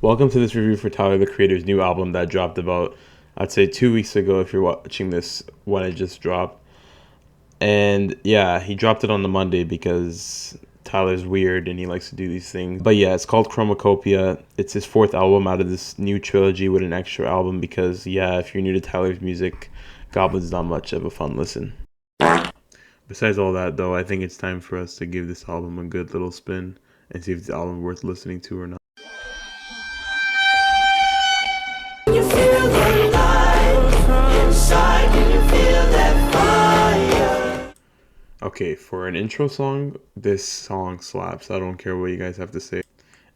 Welcome to this review for Tyler the Creator's new album that dropped about, I'd say, 2 weeks ago if you're watching this when it just dropped. And yeah, he dropped it on the Monday because Tyler's weird and he likes to do these things. But yeah, it's called Chromakopia. It's his fourth album out of this new trilogy with an extra album because, yeah, if you're new to Tyler's music, Goblin's not much of a fun listen. Besides all that, though, I think it's time for us to give this album a good little spin and see if the album worth listening to or not. You feel the light inside, can you feel that fire? Okay, for an intro song, this song slaps. I don't care what you guys have to say.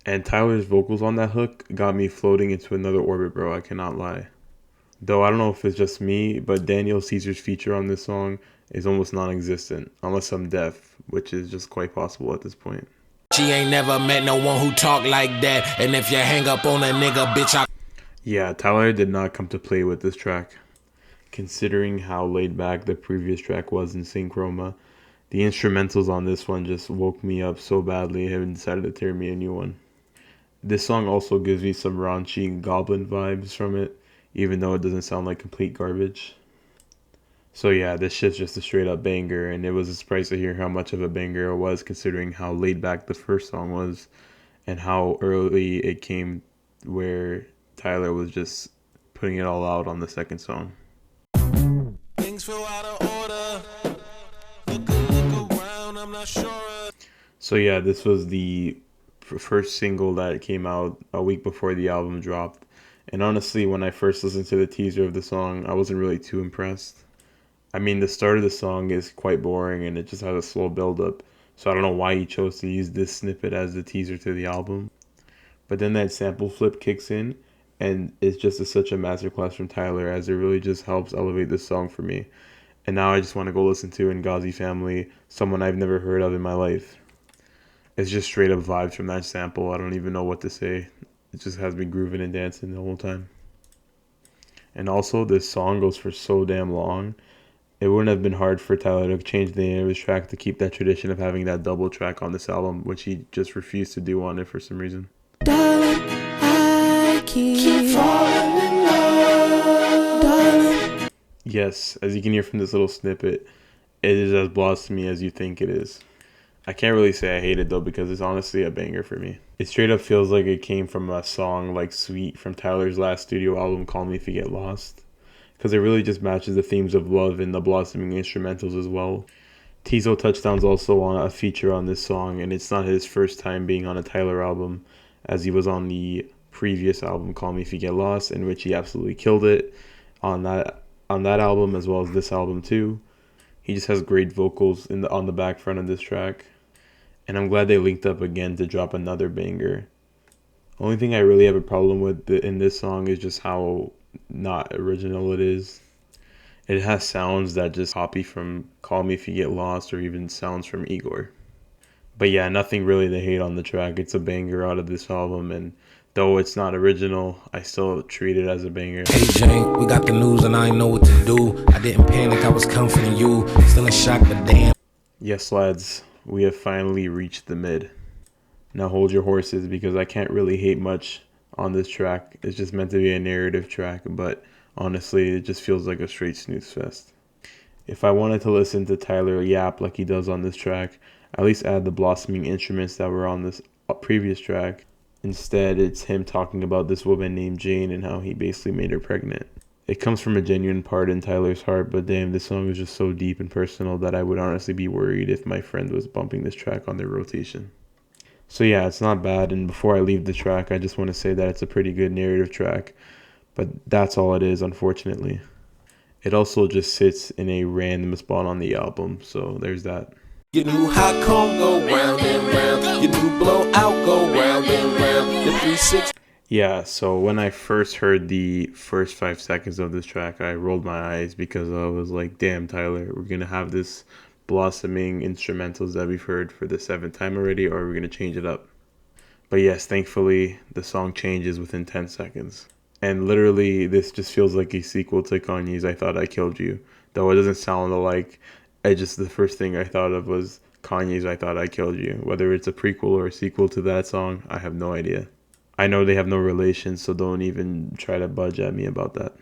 And Tyler's vocals on that hook got me floating into another orbit, bro. I cannot lie. Though I don't know if it's just me, but Daniel Caesar's feature on this song is almost non-existent, unless I'm deaf, which is just quite possible at this point. She ain't never met no one who talk like that. And if you hang up on a nigga, bitch, I... Yeah, Tyler did not come to play with this track. Considering how laid back the previous track was in Chroma, the instrumentals on this one just woke me up so badly I even decided to tear me a new one. This song also gives me some raunchy Goblin vibes from it, even though it doesn't sound like complete garbage. So yeah, this shit's just a straight up banger, and it was a surprise to hear how much of a banger it was considering how laid back the first song was and how early it came where Tyler was just putting it all out on the second song. Things feel out of order. Look around, I'm not sure. So yeah, this was the first single that came out a week before the album dropped. And honestly, when I first listened to the teaser of the song, I wasn't really too impressed. I mean, the start of the song is quite boring and it just has a slow build up. So I don't know why he chose to use this snippet as the teaser to the album. But then that sample flip kicks in and it's just such a masterclass from Tyler as it really just helps elevate this song for me. And now I just want to go listen to Ngazi Family, someone I've never heard of in my life. It's just straight up vibes from that sample. I don't even know what to say. It just has me grooving and dancing the whole time. And also, this song goes for so damn long. It wouldn't have been hard for Tyler to change the name of his track to keep that tradition of having that double track on this album, which he just refused to do on it for some reason. Darling, I keep falling in love. Darling. Yes, as you can hear from this little snippet, it is as blossomy as you think it is. I can't really say I hate it though because it's honestly a banger for me. It straight up feels like it came from a song like Sweet from Tyler's last studio album, Call Me If You Get Lost. Because it really just matches the themes of love and the blossoming instrumentals as well. Tizo Touchdown's also on a feature on this song, and it's not his first time being on a Tyler album, as he was on the previous album, Call Me If You Get Lost, in which he absolutely killed it on that album as well as this album too. He just has great vocals on the back front of this track, and I'm glad they linked up again to drop another banger. Only thing I really have a problem with in this song is just how not original it is. It has sounds that just copy from Call Me If You Get Lost or even sounds from Igor. But yeah, nothing really to hate on the track. It's a banger out of this album, and though it's not original, I still treat it as a banger. Hey Jane, we got the news and I ain't know what to do. I didn't panic, I was comforting you. Still in shock, but damn. Yes, lads, we have finally reached the mid. Now hold your horses because I can't really hate much on this track. It's just meant to be a narrative track, but honestly, it just feels like a straight snooze fest. If I wanted to listen to Tyler yap like he does on this track, at least add the blossoming instruments that were on this previous track. Instead, it's him talking about this woman named Jane and how he basically made her pregnant. It comes from a genuine part in Tyler's heart, but damn, this song is just so deep and personal that I would honestly be worried if my friend was bumping this track on their rotation. So yeah, it's not bad, and before I leave the track, I just want to say that it's a pretty good narrative track, but that's all it is, unfortunately. It also just sits in a random spot on the album, so there's that. Your new hot cone go round and round. Your new blowout go round and round. The 360. Yeah, so when I first heard the first 5 seconds of this track, I rolled my eyes because I was like, damn, Tyler, we're going to have this blossoming instrumentals that we've heard for the 7th time already, or we're going to change it up. But yes, thankfully, the song changes within 10 seconds. And literally, this just feels like a sequel to Kanye's I Thought I Killed You. Though it doesn't sound alike, the first thing I thought of was Kanye's I Thought I Killed You. Whether it's a prequel or a sequel to that song, I have no idea. I know they have no relation, so don't even try to budge at me about that.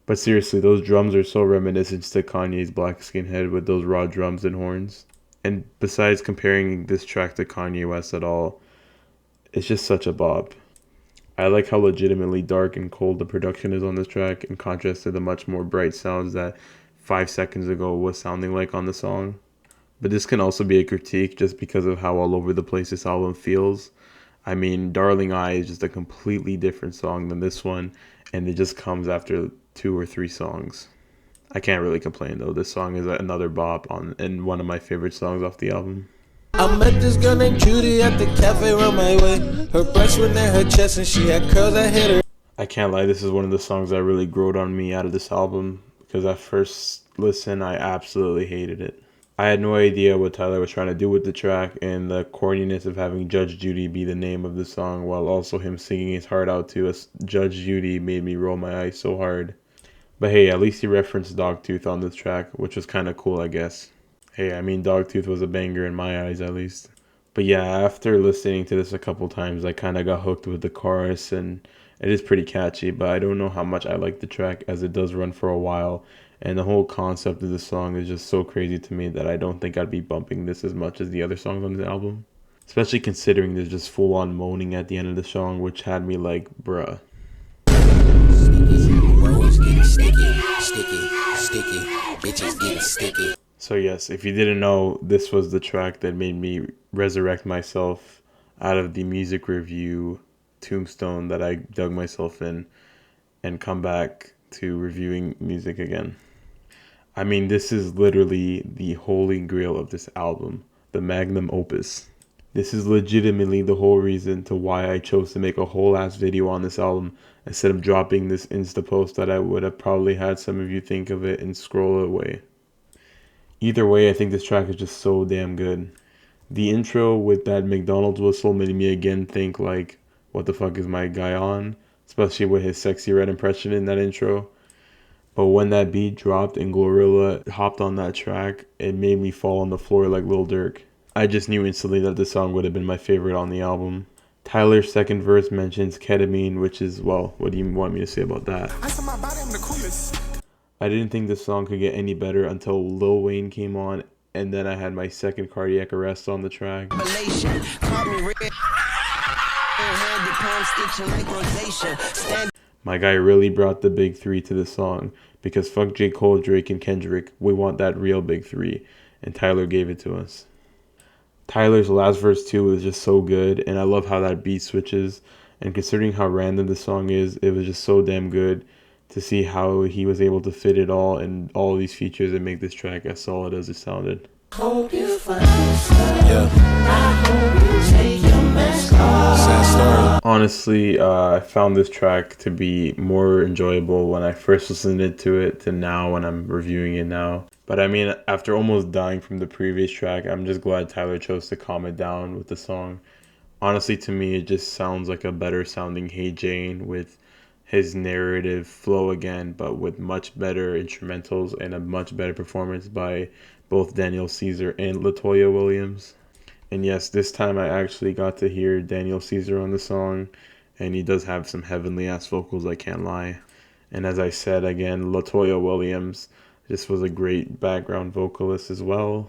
But seriously, those drums are so reminiscent to Kanye's Black Skinhead with those raw drums and horns. And besides comparing this track to Kanye West at all, it's just such a bop. I like how legitimately dark and cold the production is on this track in contrast to the much more bright sounds that 5 seconds ago was sounding like on the song. But this can also be a critique just because of how all over the place this album feels. I mean, Darling I is just a completely different song than this one, and it just comes after 2 or 3 songs. I can't really complain though. This song is another bop and one of my favorite songs off the album. I met this girl named Judy at the cafe around my way. Her breasts were near her chest and she had curls that hit her. I can't lie, this is one of the songs that really growed on me out of this album, because at first listen I absolutely hated it. I had no idea what Tyler was trying to do with the track, and the corniness of having Judge Judy be the name of the song while also him singing his heart out to us, Judge Judy, made me roll my eyes so hard. But hey, at least he referenced Dogtooth on this track, which was kind of cool, I guess. Hey, I mean, Dogtooth was a banger in my eyes, at least. But yeah, after listening to this a couple times, I kind of got hooked with the chorus, and it is pretty catchy, but I don't know how much I like the track, as it does run for a while, and the whole concept of the song is just so crazy to me that I don't think I'd be bumping this as much as the other songs on the album. Especially considering there's just full-on moaning at the end of the song, which had me like, bruh. So yes, if you didn't know, this was the track that made me resurrect myself out of the music review tombstone that I dug myself in and come back to reviewing music again. I mean, this is literally the holy grail of this album, the magnum opus. This is legitimately the whole reason to why I chose to make a whole ass video on this album instead of dropping this Insta post that I would have probably had some of you think of it and scroll away. Either way, I think this track is just so damn good. The intro with that McDonald's whistle made me again think like, what the fuck is my guy on? Especially with his sexy red impression in that intro. But when that beat dropped and Glorilla hopped on that track, it made me fall on the floor like Lil Durk. I just knew instantly that this song would have been my favorite on the album. Tyler's second verse mentions ketamine, which is, well, what do you want me to say about that? I didn't think this song could get any better until Lil Wayne came on, and then I had my second cardiac arrest on the track. My guy really brought the big three to the song, because fuck J. Cole, Drake, and Kendrick, we want that real big three, and Tyler gave it to us. Tyler's last verse too was just so good, and I love how that beat switches, and considering how random the song is, it was just so damn good to see how he was able to fit it all and all these features and make this track as solid as it sounded. Hope you find yourself. I hope you take your mask off. Sad story. Honestly, I found this track to be more enjoyable when I first listened to it to now when I'm reviewing it now. But I mean, after almost dying from the previous track, I'm just glad Tyler chose to calm it down with the song. Honestly, to me, it just sounds like a better sounding Hey Jane with his narrative flow again, but with much better instrumentals and a much better performance by both Daniel Caesar and LaToya Williams. And yes, this time I actually got to hear Daniel Caesar on the song, and he does have some heavenly ass vocals, I can't lie. And as I said again, LaToya Williams just was a great background vocalist as well.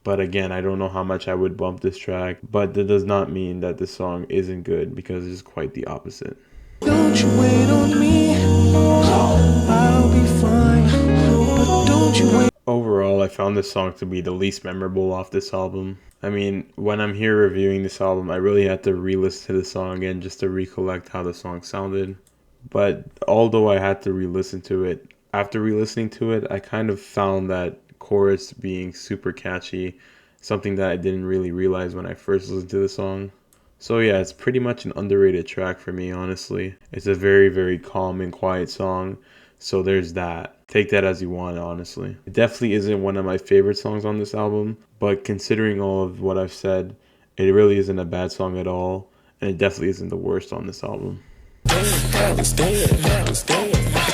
But again, I don't know how much I would bump this track, but that does not mean that this song isn't good, because it's quite the opposite. Don't you wait on me, I'll be fine, but don't you wait. Overall, I found this song to be the least memorable off this album. I mean, when I'm here reviewing this album, I really had to re-listen to the song again just to recollect how the song sounded. But although I had to re-listen to it, after re-listening to it, I kind of found that chorus being super catchy, something that I didn't really realize when I first listened to the song. So yeah, it's pretty much an underrated track for me, honestly. It's a very, very calm and quiet song, so there's that. Take that as you want, honestly. It definitely isn't one of my favorite songs on this album, but considering all of what I've said, it really isn't a bad song at all, and it definitely isn't the worst on this album. I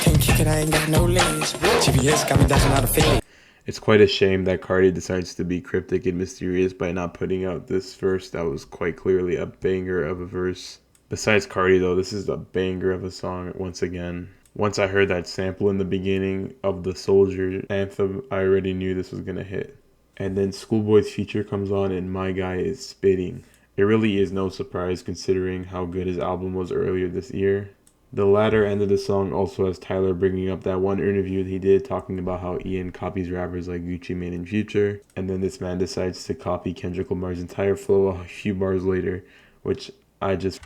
can't kick it, I ain't got no legs. GPS got me dashing out of fade. It's quite a shame that Cardi decides to be cryptic and mysterious by not putting out this verse that was quite clearly a banger of a verse. Besides Cardi though, this is a banger of a song once again. Once I heard that sample in the beginning of the Soldier anthem, I already knew this was gonna hit. And then Schoolboy's feature comes on and my guy is spitting. It really is no surprise considering how good his album was earlier this year. The latter end of the song also has Tyler bringing up that one interview that he did talking about how Ian copies rappers like Gucci Mane and Future, and then this man decides to copy Kendrick Lamar's entire flow a few bars later, which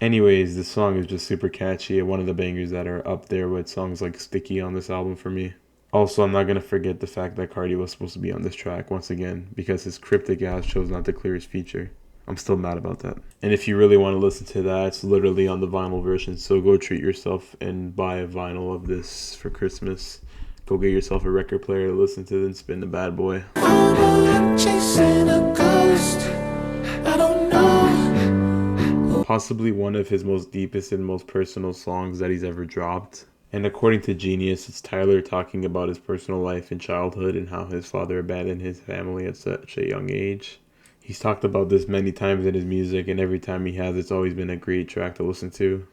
Anyways, this song is just super catchy and one of the bangers that are up there with songs like Sticky on this album for me. Also, I'm not going to forget the fact that Cardi was supposed to be on this track once again because his cryptic ass chose not to clear his feature. I'm still mad about that. And if you really want to listen to that, it's literally on the vinyl version. So go treat yourself and buy a vinyl of this for Christmas. Go get yourself a record player to listen to and spin the bad boy. Chasing a ghost. I don't know. Possibly one of his most deepest and most personal songs that he's ever dropped. And according to Genius, it's Tyler talking about his personal life in childhood and how his father abandoned his family at such a young age. He's talked about this many times in his music, and every time he has, it's always been a great track to listen to.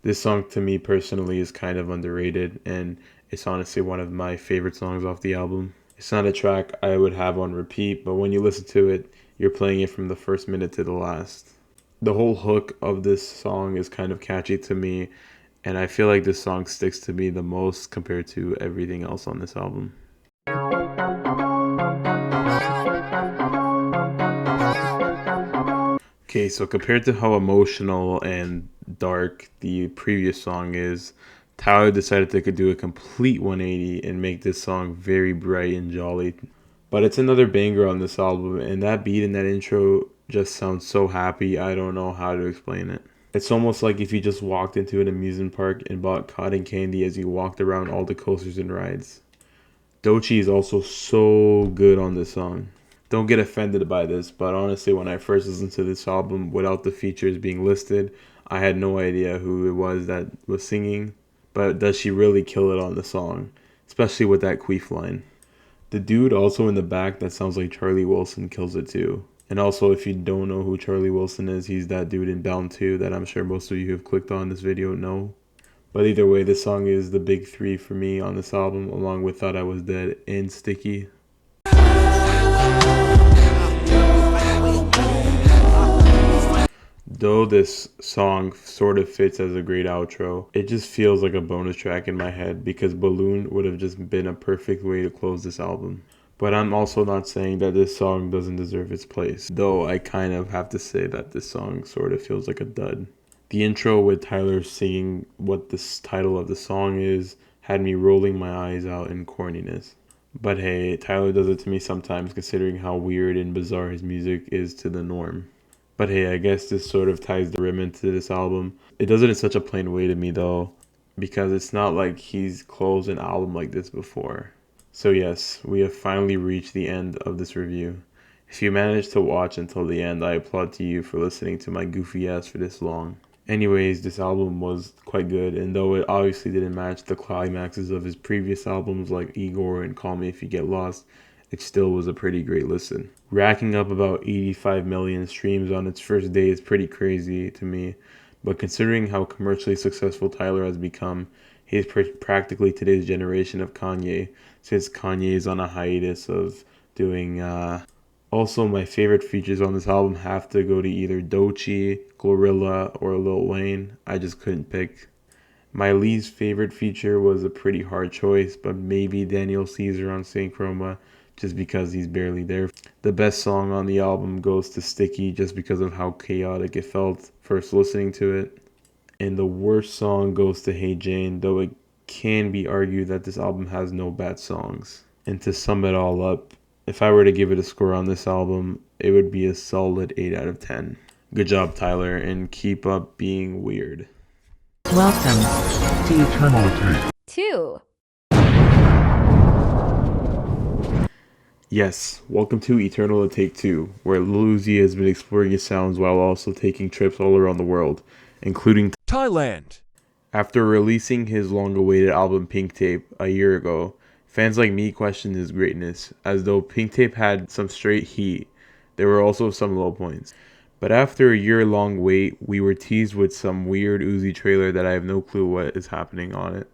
This song, to me personally, is kind of underrated, and it's honestly one of my favorite songs off the album. It's not a track I would have on repeat, but when you listen to it, you're playing it from the first minute to the last. The whole hook of this song is kind of catchy to me, and I feel like this song sticks to me the most compared to everything else on this album. Okay, so compared to how emotional and dark the previous song is, Tyler decided they could do a complete 180 and make this song very bright and jolly. But it's another banger on this album, and that beat in that intro just sounds so happy, I don't know how to explain it. It's almost like if you just walked into an amusement park and bought cotton candy as you walked around all the coasters and rides. Doechii is also so good on this song. Don't get offended by this, but honestly, when I first listened to this album without the features being listed, I had no idea who it was that was singing. But does she really kill it on the song? Especially with that queef line. The dude also in the back that sounds like Charlie Wilson kills it too. And also, if you don't know who Charlie Wilson is, he's that dude in Bound 2 that I'm sure most of you who have clicked on this video know. But either way, this song is the big three for me on this album, along with Thought I Was Dead and Sticky. Though this song sort of fits as a great outro, it just feels like a bonus track in my head because Balloon would have just been a perfect way to close this album. But I'm also not saying that this song doesn't deserve its place, though I kind of have to say that this song sort of feels like a dud. The intro with Tyler singing what this title of the song is had me rolling my eyes out in corniness. But hey, Tyler does it to me sometimes considering how weird and bizarre his music is to the norm. But hey, I guess this sort of ties the ribbon to this album. It does it in such a plain way to me though, because it's not like he's closed an album like this before. So yes, we have finally reached the end of this review. If you managed to watch until the end, I applaud to you for listening to my goofy ass for this long. Anyways, this album was quite good, and though it obviously didn't match the climaxes of his previous albums like Igor and Call Me If You Get Lost, it still was a pretty great listen. Racking up about 85 million streams on its first day is pretty crazy to me, but considering how commercially successful Tyler has become, he is practically today's generation of Kanye, since Kanye is on a hiatus of doing... Also, my favorite features on this album have to go to either Doechii, Glorilla, or Lil Wayne. I just couldn't pick. My least favorite feature was a pretty hard choice, but maybe Daniel Caesar on Saint Chroma, just because he's barely there. The best song on the album goes to Sticky, just because of how chaotic it felt first listening to it. And the worst song goes to Hey Jane, though it can be argued that this album has no bad songs. And to sum it all up, if I were to give it a score on this album, it would be a solid 8 out of 10. Good job, Tyler, and keep up being weird. Welcome to Eternal Take 2. Yes, welcome to Eternal Take 2, where Lil Uzi has been exploring his sounds while also taking trips all around the world, including Thailand. After releasing his long-awaited album Pink Tape a year ago, fans like me questioned his greatness, as though Pink Tape had some straight heat. There were also some low points. But after a year-long wait, we were teased with some weird Uzi trailer that I have no clue what is happening on it.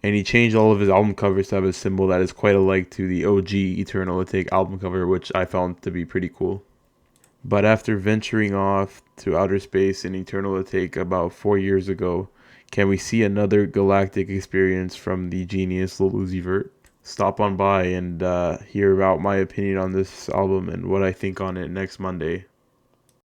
And he changed all of his album covers to have a symbol that is quite alike to the OG Eternal Atake album cover, which I found to be pretty cool. But after venturing off to outer space in Eternal Atake about 4 years ago, can we see another galactic experience from the genius Lil Uzi Vert? Stop on by and hear about my opinion on this album and what I think on it next Monday.